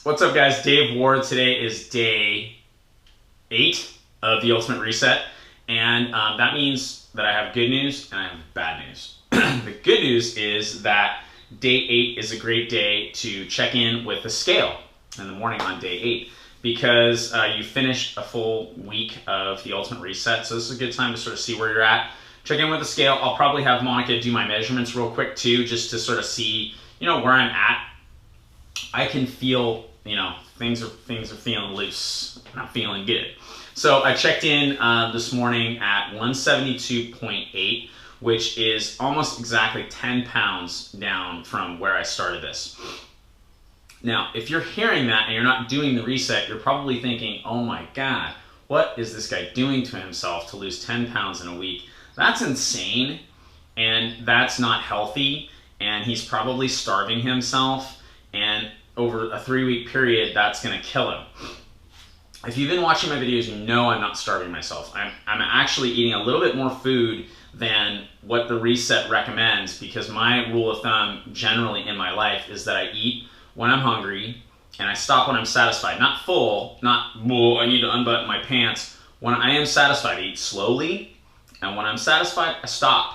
What's up, guys? Dave Ward. Today is day 8 of the Ultimate Reset, and that means that I have good news and I have bad news. The good news is that day 8 is a great day to check in with the scale in the morning on day 8 because you finished a full week of the Ultimate Reset, so this is a good time to sort of see where you're at. Check in with the scale. I'll probably have Monica do my measurements real quick too, just to sort of see, where I'm at. I can feel, things are feeling loose, not feeling good. So I checked in this morning at 172.8, which is almost exactly 10 pounds down from where I started this. Now, if you're hearing that and you're not doing the reset, you're probably thinking, oh my God, what is this guy doing to himself to lose 10 pounds in a week? That's insane, and that's not healthy, and he's probably starving himself, and over a 3-week period, that's gonna kill him. If you've been watching my videos, you know I'm not starving myself. I'm actually eating a little bit more food than what the reset recommends, because my rule of thumb generally in my life is that I eat when I'm hungry and I stop when I'm satisfied. Not full, not, whoa, I need to unbutton my pants. When I am satisfied, I eat slowly, and when I'm satisfied, I stop.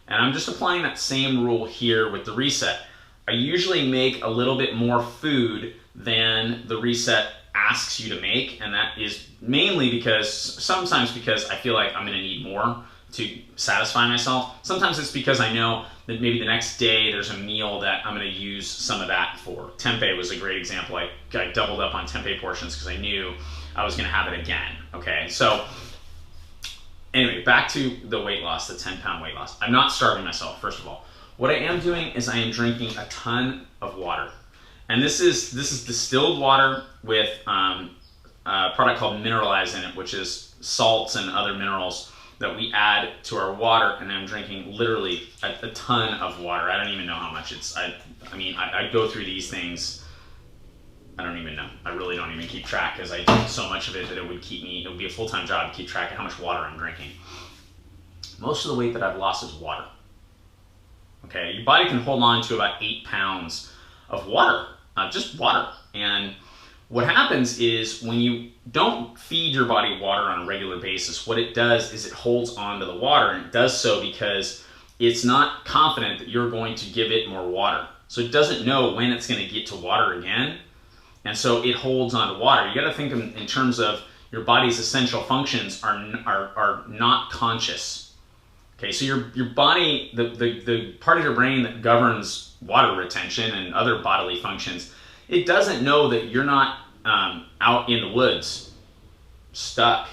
And I'm just applying that same rule here with the reset. I usually make a little bit more food than the reset asks you to make, and that is mainly sometimes because I feel like I'm gonna need more to satisfy myself. Sometimes it's because I know that maybe the next day there's a meal that I'm gonna use some of that for. Tempeh was a great example. I doubled up on tempeh portions because I knew I was gonna have it again, okay? So anyway, back to the weight loss, the 10-pound weight loss. I'm not starving myself, first of all. What I am doing is I am drinking a ton of water. And this is distilled water with a product called Mineralize in it, which is salts and other minerals that we add to our water, and I'm drinking literally a ton of water. I don't even know how much it's, I go through these things, I don't even know. I really don't even keep track because I do so much of it that it would be a full-time job to keep track of how much water I'm drinking. Most of the weight that I've lost is water. Okay, your body can hold on to about 8 pounds of water, just water. And what happens is when you don't feed your body water on a regular basis, what it does is it holds on to the water, and it does so because it's not confident that you're going to give it more water. So it doesn't know when it's going to get to water again. And so it holds on to water. You got to think in terms of your body's essential functions are not conscious. Okay, so your body, the part of your brain that governs water retention and other bodily functions, it doesn't know that you're not out in the woods, stuck,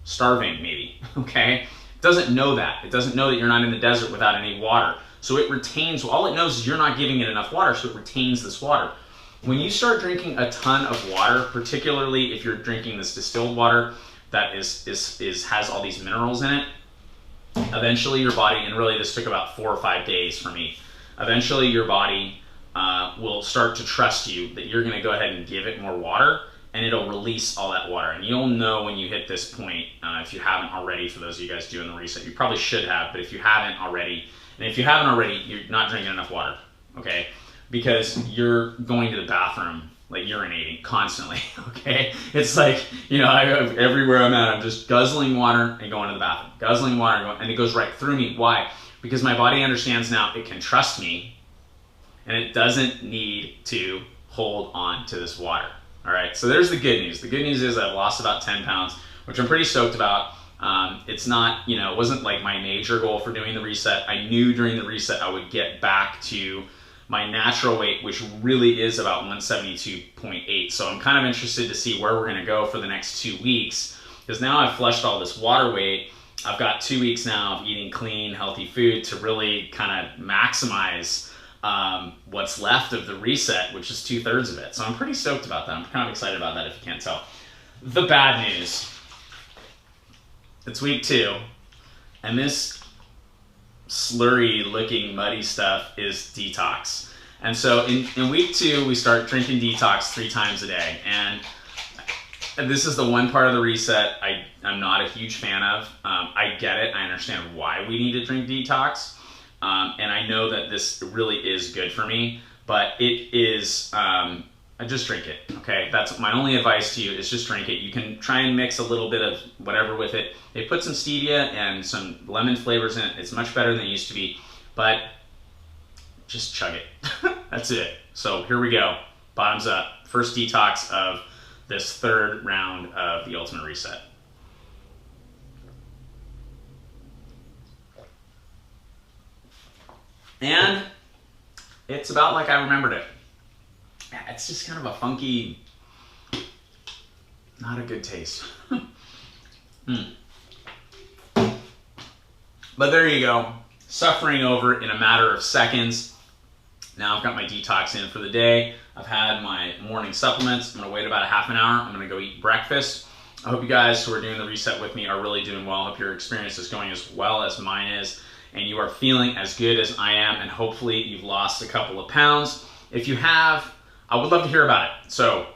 starving maybe, okay? It doesn't know that. It doesn't know that you're not in the desert without any water. So it retains, all it knows is you're not giving it enough water, so it retains this water. When you start drinking a ton of water, particularly if you're drinking this distilled water that has all these minerals in it, eventually your body, and really this took about 4 or 5 days for me, eventually your body will start to trust you that you're going to go ahead and give it more water, and it'll release all that water. And you'll know when you hit this point, if you haven't already, for those of you guys doing the reset, you probably should have, but if you haven't already, you're not drinking enough water, okay? Because you're going to the bathroom, like urinating constantly, okay? It's like, everywhere I'm at, I'm just guzzling water and going to the bathroom. Guzzling water, and it goes right through me. Why? Because my body understands now it can trust me, and it doesn't need to hold on to this water, all right? So there's the good news. The good news is I've lost about 10 pounds, which I'm pretty stoked about. It's not, it wasn't like my major goal for doing the reset. I knew during the reset I would get back to my natural weight, which really is about 172.8. So I'm kind of interested to see where we're going to go for the next 2 weeks, because now I've flushed all this water weight. I've got 2 weeks now of eating clean, healthy food to really kind of maximize what's left of the reset, which is 2/3 of it. So I'm pretty stoked about that. I'm kind of excited about that, if you can't tell. The bad news, it's week 2, and this slurry looking muddy stuff is detox. And so in week 2 we start drinking detox 3 times a day, and this is the one part of the reset I'm not a huge fan of. I get it, I understand why we need to drink detox, and I know that this really is good for me, but it is just drink it, okay? That's my only advice to you, is just drink it. You can try and mix a little bit of whatever with it. They put some stevia and some lemon flavors in it. It's much better than it used to be, but just chug it. That's it. So here we go. Bottoms up. First detox of this third round of the Ultimate Reset. And it's about like I remembered it. It's just kind of a funky, not a good taste. But there you go. Suffering over in a matter of seconds. Now I've got my detox in for the day. I've had my morning supplements. I'm gonna wait about a half an hour. I'm gonna go eat breakfast. I hope you guys who are doing the reset with me are really doing well. I hope your experience is going as well as mine is, and you are feeling as good as I am, and hopefully you've lost a couple of pounds. If you have, I would love to hear about it. So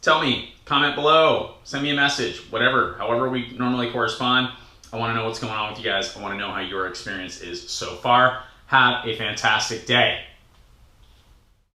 tell me, comment below, send me a message, whatever, however we normally correspond. I wanna know what's going on with you guys. I wanna know how your experience is so far. Have a fantastic day.